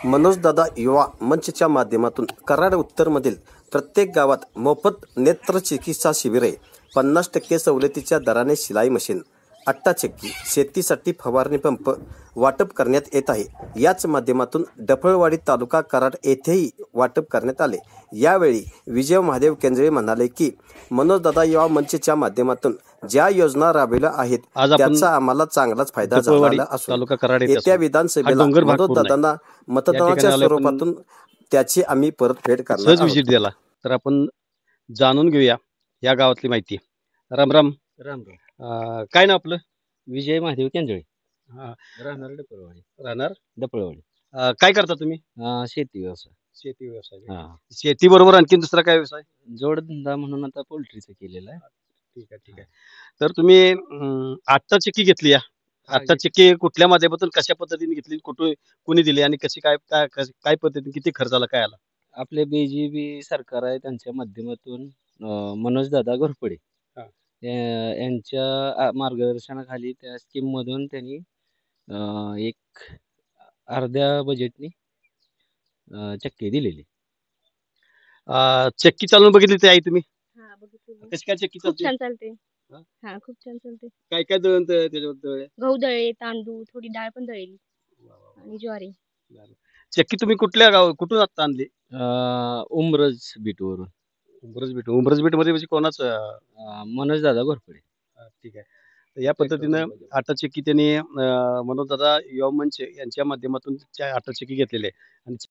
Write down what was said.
मनोजदादा युवा मंचच्या माध्यमातून कराड उत्तरमधील प्रत्येक गावात मोफत नेत्रचिकित्सा शिबिरे, 50% सवलतीच्या दराने शिलाई मशीन, अट्टाचक्की, शेतीसाठी फवारणी पंप वाटप करण्यात येत आहे। याच माध्यमातून डफळवाडी तालुका कराड येथेही वाटप करण्यात आले। यावेळी विजय महादेव केंद्रे म्हणाले की मनोजदादा युवा मंचच्या माध्यमातून ज्या योजना राबविल्या आहेत त्याचा आम्हाला चांगलाच फायदा झाला असून येत्या विधानसभेला मनोजदादांना मतदानाच्या स्वरूपातून त्याची आम्ही परतफेड करणार आहोत। विजिट दिला तर आपण जाणून घेऊया या गावातली माहिती। राम राम राम राम। काय ना आपलं? विजय महादेव केंद्रे, राहणार डपळवाडी। काय करता तुम्ही? शेती व्यवसाय। शेती व्यवसाय। शेती बरोबर आणखी दुसरा काय व्यवसाय? जोडधंदा म्हणून आता पोल्ट्रीचा केलेला आहे। ठीक आहे। तर तुम्ही आट्टाचक्की घेतली या, आट्टाचक्की कुठल्या माध्यमातून कशा पद्धतीने घेतली, कुठे कोणी दिली आणि कशी काय काय पद्धतीने किती खर्च आला, काय आला? आपले बीजेपी सरकार आहे त्यांच्या माध्यमातून मनोजदादा घोरपडे यांच्या मार्गदर्शनाखाली त्या स्कीम मधून त्यांनी एक अर्ध्या बजेटनी चक्की दिलेली। चक्की चालवून बघितली ते आई तुम्ही? कशी काय चक्की खूप चालते? छान चालते। खूप छान चालते। काय काय दळण त्याच्यावर? गहू दळे, तांदूळ, थोडी डाळ पण दळली आणि ज्वारी। चक्की तुम्ही कुठल्या कुठून आता आणली? उमरज बीटवरून। उमरज बीट मध्ये म्हणजे कोणाच? मनोजदादा घोरपडे। ठीक आहे। तर या पद्धतीनं आट्टाचक्की त्यांनी मनोजदादा युवा मंच यांच्या माध्यमातून आट्टाचक्की घेतलेली आहे आणि